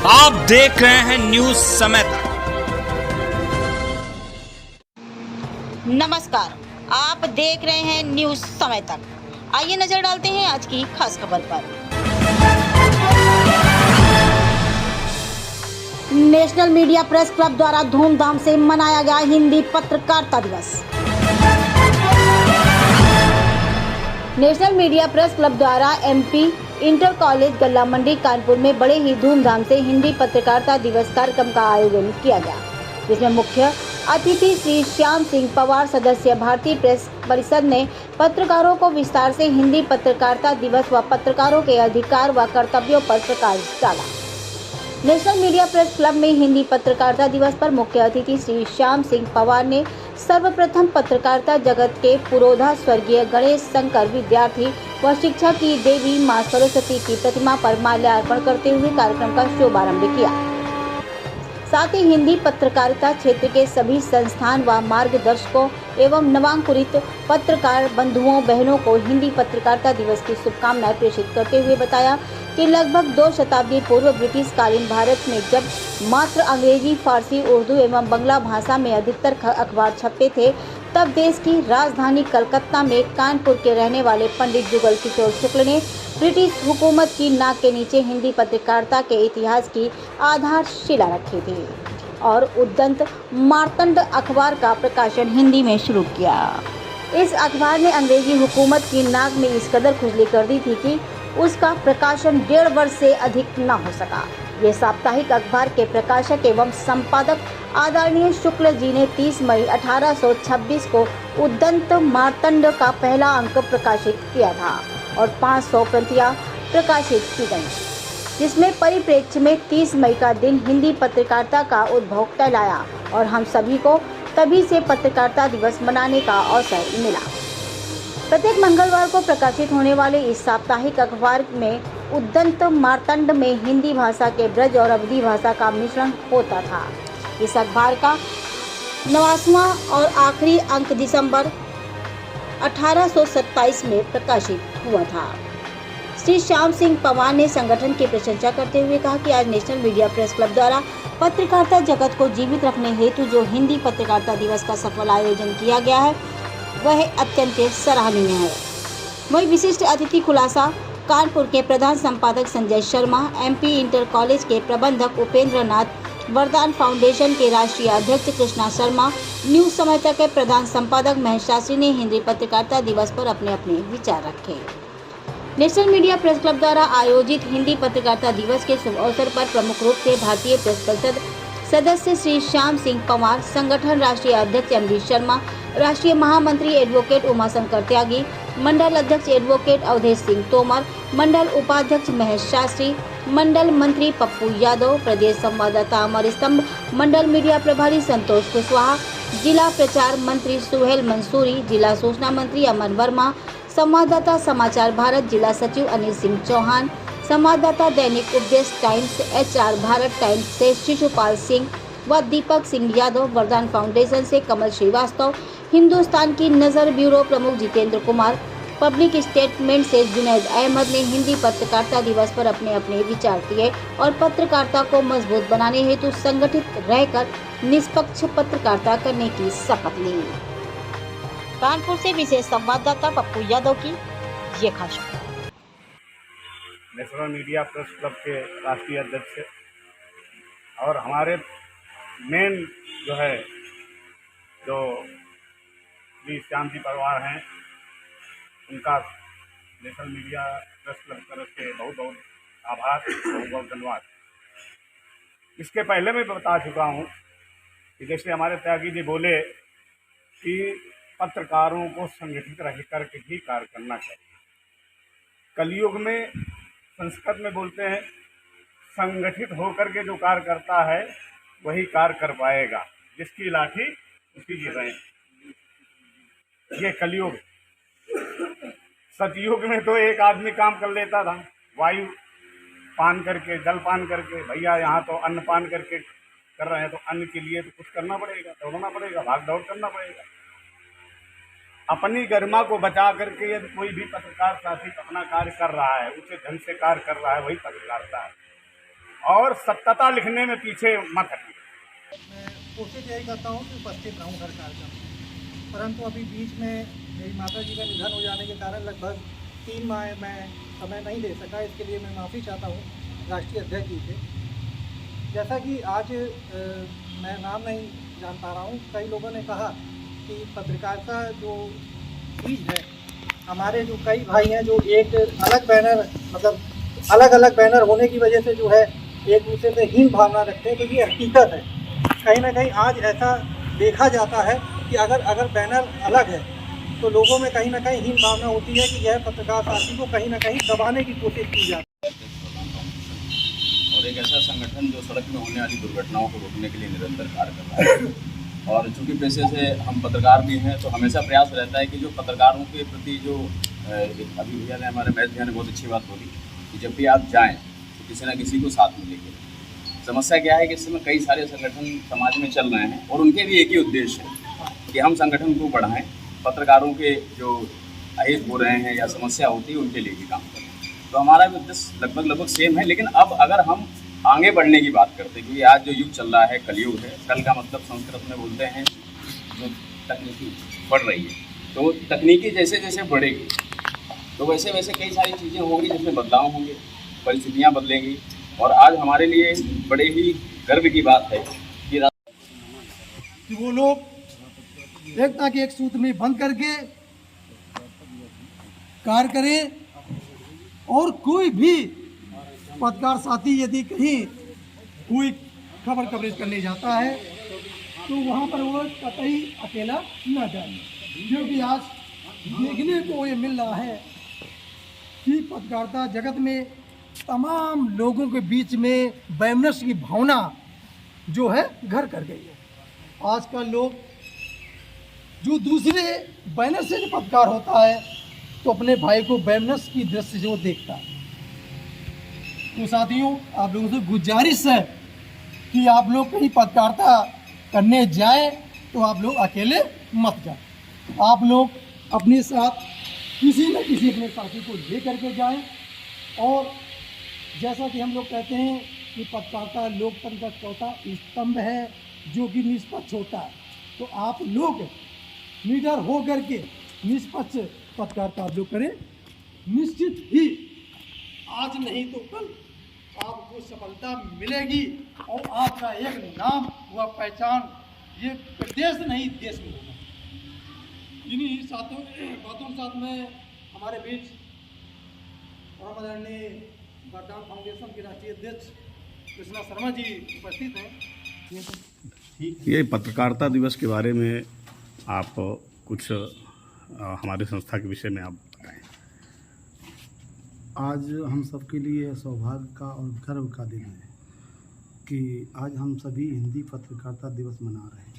आप देख रहे हैं न्यूज समय तक। नमस्कार, आप देख रहे हैं न्यूज समय तक। आइए नजर डालते हैं आज की खास खबर पर। नेशनल मीडिया प्रेस क्लब द्वारा धूमधाम से मनाया गया हिंदी पत्रकारिता दिवस। नेशनल मीडिया प्रेस क्लब द्वारा एमपी इंटर कॉलेज गल्ला मंडी कानपुर में बड़े ही धूमधाम से हिंदी पत्रकारिता दिवस कार्यक्रम का आयोजन किया गया, जिसमें मुख्य अतिथि श्री श्याम सिंह पवार, सदस्य भारतीय प्रेस परिषद ने पत्रकारों को विस्तार से हिंदी पत्रकारिता दिवस व पत्रकारों के अधिकार व कर्तव्यों पर प्रकाश डाला। नेशनल मीडिया प्रेस क्लब में हिंदी पत्रकारिता दिवस पर मुख्य अतिथि श्री श्याम सिंह पवार ने सर्वप्रथम पत्रकारिता जगत के पुरोधा स्वर्गीय गणेश शंकर विद्यार्थी व शिक्षा की देवी मां सरस्वती की प्रतिमा पर माल्यार्पण करते हुए कार्यक्रम का शुभारंभ किया। साथ ही हिंदी पत्रकारिता क्षेत्र के सभी संस्थान व मार्गदर्शकों एवं नवांकुरित पत्रकार बंधुओं बहनों को हिंदी पत्रकारिता दिवस की शुभकामनाएं प्रेषित करते हुए बताया कि लगभग 2 शताब्दी पूर्व ब्रिटिश कालीन भारत में जब मात्र अंग्रेजी, फारसी, उर्दू एवं बंगला भाषा में अधिकतर अखबार छपते थे, तब देश की राजधानी कलकत्ता में कानपुर के रहने वाले पंडित जुगल किशोर शुक्ल ने ब्रिटिश हुकूमत की नाक के नीचे हिंदी पत्रकारिता के इतिहास की आधारशिला रखी थी और उद्दंत मार्तंड अखबार का प्रकाशन हिंदी में शुरू किया। इस अखबार ने अंग्रेजी हुकूमत की नाक में इस कदर खुजली कर दी थी कि उसका प्रकाशन 1.5 वर्ष से अधिक न हो सका। ये साप्ताहिक अखबार के प्रकाशक एवं संपादक आदरणीय शुक्ल जी ने 30 मई 1826 को उद्दंत मार्तंड का पहला अंक प्रकाशित किया था और 500 प्रतियां प्रकाशित की गईं, जिसमें परिप्रेक्ष्य में 30 मई का दिन हिंदी पत्रकारिता का उद्भव कहलाया और हम सभी को तभी से पत्रकारिता दिवस मनाने का अवसर मिला। प्रत्येक मंगलवार को प्रकाशित होने वाले इस साप्ताहिक अखबार में उद्दंत मार्तंड में हिंदी भाषा के ब्रज और अवधी भाषा का मिश्रण होता था। इस अखबार का 90वां और आखिरी अंक दिसंबर 1827 में प्रकाशित हुआ था। श्री श्याम सिंह पवार ने संगठन की प्रशंसा करते हुए कहा कि आज नेशनल मीडिया प्रेस क्लब द्वारा पत्रकारिता जगत को जीवित रखने हेतु जो हिंदी पत्रकारिता दिवस का सफल आयोजन किया गया है, वह अत्यंत सराहनीय है। वही विशिष्ट अतिथि खुलासा कानपुर के प्रधान संपादक Sanjay Sharma, MP inter college के प्रबंधक उपेंद्र नाथ, वरदान फाउंडेशन के राष्ट्रीय अध्यक्ष कृष्णा शर्मा, न्यूज समय तक के प्रधान संपादक महेश शास्त्री ने हिंदी पत्रकारिता दिवस पर अपने अपने विचार रखे। नेशनल मीडिया प्रेस क्लब द्वारा आयोजित हिंदी पत्रकारिता दिवस के शुभ अवसर पर प्रमुख रूप से भारतीय प्रेस परिषद सदस्य श्री श्याम सिंह पवार, संगठन राष्ट्रीय अध्यक्ष एमडी शर्मा, राष्ट्रीय महामंत्री एडवोकेट उमाशंकर त्यागी, मंडल अध्यक्ष एडवोकेट अवधेश सिंह तोमर, मंडल उपाध्यक्ष महेश शास्त्री, मंडल मंत्री पप्पू यादव, प्रदेश संवाददाता अमर स्तंभ, मंडल मीडिया प्रभारी संतोष कुशवाहा, जिला प्रचार मंत्री सुहेल मंसूरी, जिला सूचना मंत्री अमन वर्मा, संवाददाता समाचार भारत जिला सचिव अनिल सिंह चौहान, संवाददाता दैनिक उपदेश टाइम्स HR भारत टाइम्स से शिशुपाल सिंह व दीपक सिंह यादव, वरदान फाउंडेशन से कमल श्रीवास्तव, हिंदुस्तान की नज़र ब्यूरो प्रमुख जितेंद्र कुमार, पब्लिक स्टेटमेंट से जुनैद अहमद ने हिंदी पत्रकारिता दिवस पर अपने अपने विचार दिए और पत्रकारिता को मजबूत बनाने हेतु संगठित रहकर निष्पक्ष पत्रकारिता करने की शपथ ली। कानपुर से विशेष संवाददाता पप्पू यादव की ये खास। नेशनल मीडिया प्रेस क्लब के राष्ट्रीय अध्यक्ष और हमारे मेन जो श्री श्याम जी पवार हैं, उनका नेशनल मीडिया प्रेस क्लब तरफ से बहुत बहुत आभार, बहुत बहुत धन्यवाद। इसके पहले मैं बता चुका हूँ कि जैसे हमारे त्यागी जी बोले कि पत्रकारों को संगठित रह करके ही कार्य करना चाहिए। कलयुग में संस्कृत में बोलते हैं, संगठित होकर के जो कार्य करता है वही कार्य कर पाएगा, जिसकी लाठी उसकी जीभें। ये कलयुग। सतयुग में तो एक आदमी काम कर लेता था, वायु पान करके, जल पान करके। भैया यहाँ तो अन्न पान करके कर रहे हैं, तो अन्न के लिए तो कुछ करना पड़ेगा, दौड़ना पड़ेगा, भाग दौड़ करना पड़ेगा। अपनी गरिमा को बचा करके यदि कोई भी पत्रकार साथी अपना कार्य कर रहा है, उसे ढंग से कार्य कर रहा है, वही पत्रकारिता है। और सत्यता लिखने में पीछे मत हटिए। मैं कोशिश यही करता हूँ कि उपस्थित रहूँ हर कार्यक्रम में, परंतु अभी बीच में मेरी माता जी का निधन हो जाने के कारण लगभग 3 माह मैं समय नहीं दे सका। इसके लिए मैं माफ़ी चाहता हूँ राष्ट्रीय अध्यक्ष जी से। जैसा कि आज मैं नाम नहीं जान पा रहा हूँ, कई लोगों ने कहा कि पत्रकारिता जो चीज़ है, हमारे जो कई भाई हैं जो एक अलग बैनर मतलब अलग अलग बैनर होने की वजह से जो है एक दूसरे से हीन भावना रखते हैं, तो ये हकीकत है। कहीं ना कहीं आज ऐसा देखा जाता है कि अगर बैनर अलग है तो लोगों में कहीं ना कहीं हीन भावना होती है कि यह पत्रकार साथी को कहीं ना कहीं दबाने की कोशिश की जाती है। और एक ऐसा संगठन जो सड़क में होने वाली दुर्घटनाओं को रोकने के लिए निरंतर कार्य कर रहा है। और चूँकि पेशे से हम पत्रकार भी हैं, तो हमेशा प्रयास रहता है कि जो पत्रकारों के प्रति जो अभी भैया ने हमारे महेश भैया ने बहुत अच्छी बात बोली कि जब भी आप जाएँ तो किसी न किसी को साथ में लेके। समस्या क्या है कि इस समय कई सारे संगठन समाज में चल रहे हैं और उनके भी एक ही उद्देश्य है कि हम संगठन को बढ़ाएं, पत्रकारों के जो अहित हो रहे हैं या समस्या होती है उनके लिए भी काम करें। तो हमारा भी उद्देश्य लगभग सेम है। लेकिन अब अगर हम आगे बढ़ने की बात करते हैं, क्योंकि आज जो युग चल रहा है कलयुग है, कल का मतलब संस्कृत में बोलते हैं जो तकनीकी बढ़ रही है, तो तकनीकी जैसे जैसे बढ़ेगी तो वैसे वैसे कई सारी चीज़ें होंगी जिसमें बदलाव होंगे, परिस्थितियाँ बदलेंगी। और आज हमारे लिए बड़े ही गर्व की बात है कि वो लोग एकता के एक सूत्र में बंद करके कार्य करें, और कोई भी पत्रकार साथी यदि कहीं कोई खबर कवरेज करने जाता है तो वहाँ पर वो कतई अकेला न जाए, क्योंकि आज देखने को ये मिल रहा है कि पत्रकारिता जगत में तमाम लोगों के बीच में वैमनस्य की भावना जो है घर कर गई है। आजकल लोग जो दूसरे बैनर से जो पत्रकार होता है तो अपने भाई को वैमनस्य की दृष्टि से वो देखता है। तो साथियों, आप लोगों से गुजारिश है कि आप लोग कहीं पत्रकारिता करने जाए तो आप लोग अकेले मत जाए, आप लोग अपने साथ किसी न किसी अपने साथी को ले करके जाएं। और जैसा कि हम लोग कहते हैं कि पत्रकारिता लोकतंत्र का चौथा स्तंभ है जो कि निष्पक्ष होता है, तो आप लोग निडर हो करके निष्पक्ष पत्रकारिता आप लोग करें। निश्चित ही आज नहीं तो कल आपको सफलता मिलेगी और आपका एक नाम व पहचान ये प्रदेश नहीं देश में होगा। इन्हीं बातों के साथ में हमारे बीच परम आदरणीय वरदान फाउंडेशन के राष्ट्रीय अध्यक्ष कृष्णा शर्मा जी उपस्थित हैं। ये पत्रकारिता दिवस के बारे में आप कुछ हमारे संस्था के विषय में आप बताएं। आज हम सबके लिए सौभाग्य का और गर्व का दिन है कि आज हम सभी हिंदी पत्रकारिता दिवस मना रहे हैं।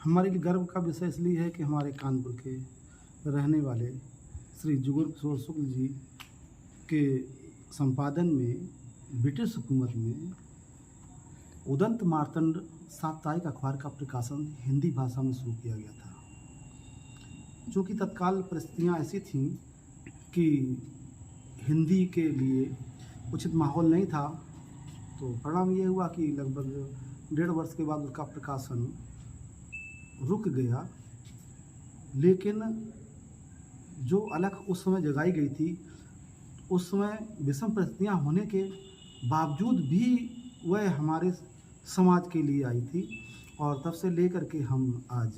हमारे लिए गर्व का विषय इसलिए है कि हमारे कानपुर के रहने वाले श्री जुगुल किशोर शुक्ल जी के संपादन में ब्रिटिश हुकूमत में उदंत मार्तंड साप्ताहिक अखबार का प्रकाशन हिंदी भाषा में शुरू किया गया था। जो कि तत्काल परिस्थितियाँ ऐसी थीं कि हिंदी के लिए उचित माहौल नहीं था, तो परिणाम ये हुआ कि लगभग 1.5 वर्ष के बाद उसका प्रकाशन रुक गया। लेकिन जो अलख उस समय जगाई गई थी, उस समय विषम परिस्थितियाँ होने के बावजूद भी वह हमारे समाज के लिए आई थी। और तब से लेकर के हम आज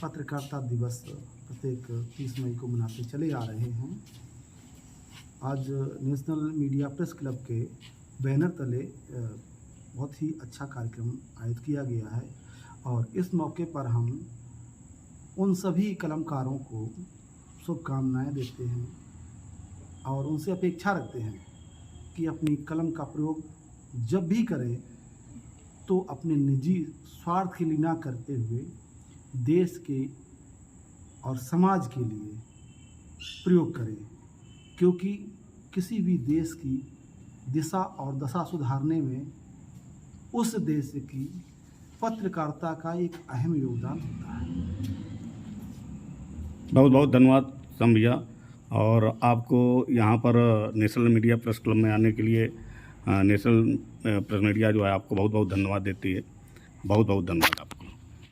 पत्रकारिता दिवस प्रत्येक 30 मई को मनाते चले आ रहे हैं। आज नेशनल मीडिया प्रेस क्लब के बैनर तले बहुत ही अच्छा कार्यक्रम आयोजित किया गया है और इस मौके पर हम उन सभी कलमकारों को शुभकामनाएं देते हैं और उनसे अपेक्षा रखते हैं कि अपनी कलम का प्रयोग जब भी करें तो अपने निजी स्वार्थ के लिए ना करते हुए देश के और समाज के लिए प्रयोग करें, क्योंकि किसी भी देश की दिशा और दशा सुधारने में उस देश की पत्रकारिता का एक अहम योगदान होता है। बहुत बहुत धन्यवाद सम भैया। और आपको यहाँ पर नेशनल मीडिया प्रेस क्लब में आने के लिए नेशनल प्रेस मीडिया जो है आपको बहुत बहुत धन्यवाद देती है। बहुत बहुत धन्यवाद आपको।